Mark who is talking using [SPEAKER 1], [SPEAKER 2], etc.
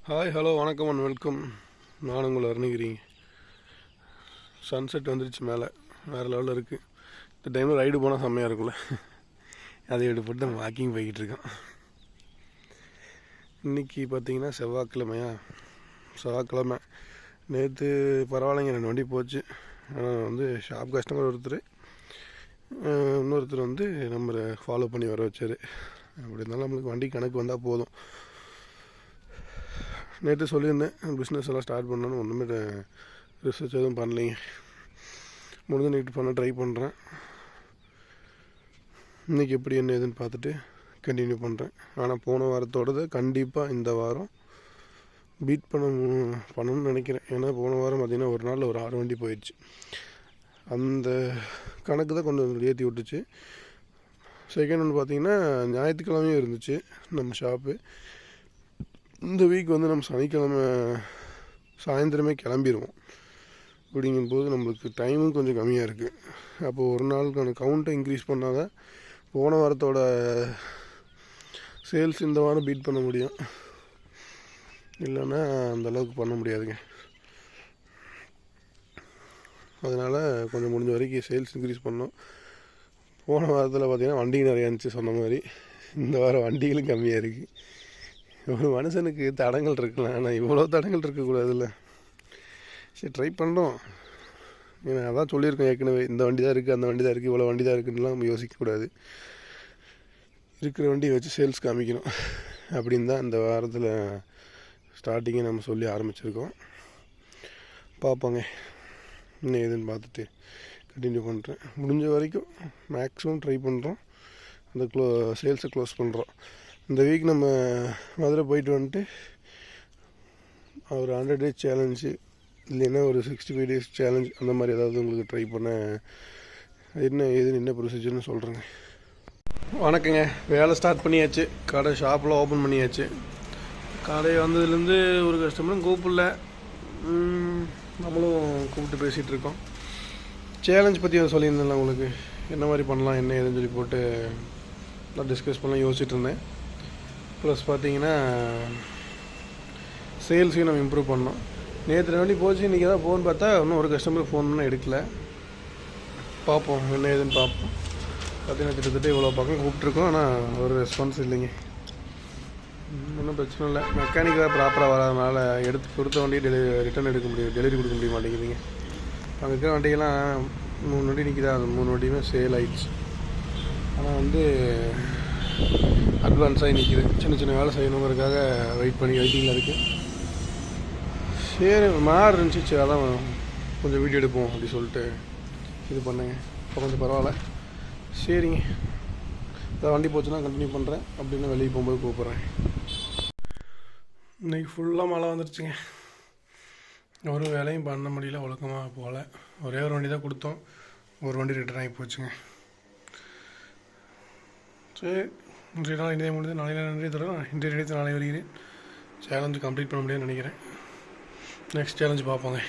[SPEAKER 1] Hi hello வணக்கம் and welcome. நான் உங்களை அருணகிரிங்க. சன்செட் வந்துருச்சு, மேலே வேறு லெவலில் இருக்குது. இந்த டைமில் ரைடு போனால் செம்மையாக இருக்கும்ல. அதை எடுத்து போட்டு நம்ம வாக்கிங் போய்கிட்டு இருக்கோம். இன்றைக்கி பார்த்திங்கன்னா செவ்வாய்க்கிழமை. நேற்று பரவாயில்லைங்க, 2 வண்டி போச்சு. ஆனால் ஷாப் கஸ்டமர் ஒருத்தர், இன்னொருத்தர் நம்மளை ஃபாலோ பண்ணி வர வச்சார். அப்படி இருந்தாலும் நம்மளுக்கு வண்டி கணக்கு வந்தால் போதும். நேற்று சொல்லியிருந்தேன் பிஸ்னஸ் எல்லாம் ஸ்டார்ட் பண்ணணுன்னு, ஒன்றுமே ரிசர்ச் எதுவும் பண்ணலைங்க. முடிஞ்ச நைட்டு பண்ண ட்ரை பண்ணுறேன். இன்றைக்கி எப்படி என்ன ஏதுன்னு பார்த்துட்டு கண்டினியூ பண்ணுறேன். ஆனால் போன வாரத்தோடது கண்டிப்பாக இந்த வாரம் பீட் பண்ணணும்னு நினைக்கிறேன். ஏன்னா போன வாரம் பார்த்திங்கன்னா ஒரு நாளில் ஒரு 6 வண்டி போயிடுச்சு. அந்த கணக்கு தான் கொஞ்சம் ஏற்றி விட்டுச்சு. செகண்ட் ஒன்று பார்த்திங்கன்னா ஞாயிற்றுக்கிழமையும் இருந்துச்சு நம்ம ஷாப்பு. இந்த வீக் நம்ம சனிக்கிழமை சாயந்தரமே கிளம்பிடுவோம். அப்படிங்கும்போது நம்மளுக்கு டைமும் கொஞ்சம் கம்மியாக இருக்குது. அப்போது ஒரு நாளுக்கான கவுண்ட்டை இன்க்ரீஸ் பண்ணால் தான் போன வாரத்தோட சேல்ஸ் இந்த வாரம் பீட் பண்ண முடியும். இல்லைன்னா அந்தளவுக்கு பண்ண முடியாதுங்க. அதனால் கொஞ்சம் முடிஞ்ச வரைக்கும் சேல்ஸ் இன்க்ரீஸ் பண்ணோம். போன வாரத்தில் பார்த்திங்கன்னா வண்டி நிறையா இருந்துச்சு சொன்ன மாதிரி. இந்த வாரம் வண்டிகளும் கம்மியாக இருக்குது. ஒரு மனுஷனுக்கு தடங்கள் இருக்கலாம், ஆனால் இவ்வளோ தடங்கள் இருக்கக்கூடாதுல்ல. சரி, ட்ரை பண்ணுறோம். ஏன்னா அதான் சொல்லியிருக்கோம் ஏற்கனவே, இந்த வண்டி தான் இருக்குது, அந்த வண்டி தான் இருக்குது, இவ்வளோ வண்டி தான் இருக்குதுலாம் நம்ம யோசிக்கக்கூடாது. இருக்கிற வண்டியை வச்சு சேல்ஸ் காமிக்கணும். அப்படின்னு தான் இந்த வாரத்தில் ஸ்டார்டிங்கே நம்ம சொல்லி ஆரம்பிச்சிருக்கோம். பார்ப்போங்க இன்னும் எதுன்னு பார்த்துட்டு கண்டினியூ பண்ணுறேன். முடிஞ்ச வரைக்கும் மேக்ஸிமம் ட்ரை பண்ணுறோம். அந்த சேல்ஸை க்ளோஸ் பண்ணுறோம். இந்த வீக் நம்ம மதுரை போயிட்டு வந்துட்டு ஒரு 100 days சேலஞ்சு, இல்லைன்னா ஒரு 65 days சேலஞ்ச், அந்த மாதிரி ஏதாவது உங்களுக்கு ட்ரை பண்ண என்ன ஏதுன்னு என்ன ப்ரொசீஜர்னு சொல்கிறேங்க. வணக்கங்க. வேலை ஸ்டார்ட் பண்ணியாச்சு. கடை ஷாப்பில் ஓப்பன் பண்ணியாச்சு. கடை வந்ததுலேருந்து ஒரு கஸ்டமரும் கூப்பிடல, நம்மளும் கூப்பிட்டு பேசிகிட்டு இருக்கோம். சேலஞ்ச் பற்றி சொல்லியிருந்தேன்ல உங்களுக்கு, என்ன மாதிரி பண்ணலாம் என்ன ஏதுன்னு சொல்லி போட்டு நான் டிஸ்கஸ் பண்ணலாம் யோசிச்சுட்டு இருந்தேன். ப்ளஸ் பார்த்திங்கன்னா சேல்ஸையும் நம்ம இம்ப்ரூவ் பண்ணோம். நேற்று வண்டி போச்சு, இன்றைக்கி தான் ஃபோன் பார்த்தா இன்னும் ஒரு கஸ்டமருக்கு ஃபோன் பண்ணால் எடுக்கலை. பார்ப்போம் என்ன ஏதுன்னு பார்ப்போம். பார்த்திங்கன்னா கிட்டத்தட்ட இவ்வளோ பக்கம் கூப்பிட்ருக்கோம், ஆனால் ஒரு ரெஸ்பான்ஸ் இல்லைங்க. ஒன்றும் பிரச்சனை இல்லை. மெக்கானிக் தான் ப்ராப்பராக வராதனால எடுத்து கொடுத்த வண்டியை ரிட்டர்ன் எடுக்க முடியும், டெலிவரி கொடுக்க முடிய மாட்டேங்குதுங்க. அங்கே இருக்கிற வண்டிகள்லாம் 3 வண்டி நிற்கிதா, அந்த 3 வண்டியுமே சேல் ஆகிடுச்சு. ஆனால் அட்வான்ஸாகி நிற்கிது. சின்ன சின்ன வேலை செய்யணுங்கிறதுக்காக வெயிட்டிங்கில் இருக்குது. சரி, மாறு இருந்துச்சு, அதான் கொஞ்சம் வீடியோ எடுப்போம் அப்படி சொல்லிட்டு இது பண்ணுங்க. இப்போ கொஞ்சம் பரவாயில்ல. சரிங்க, இந்த வண்டி போச்சுன்னா கண்டினியூ பண்ணுறேன். அப்படின்னு வெளியே போகும்போது கூப்பிட்றேன். இன்றைக்கி ஃபுல்லாக மழை வந்துருச்சுங்க. ஒரு வேலையும் பண்ண முடியல, ஒழுக்கமாக போகல. ஒரே ஒரு வண்டி தான் கொடுத்தோம், ஒரு வண்டி ரிட்டர்ன் ஆகி போச்சுங்க. சரி, இன்றைய நாள் இன்றைய முடிஞ்சு நாளையில் நன்றி தரோம். இன்றைய நினைத்து நாளை வருகிறேன். சேலஞ்சு கம்ப்ளீட் பண்ண முடியாதுன்னு நினைக்கிறேன். Next challenge பார்ப்போங்க.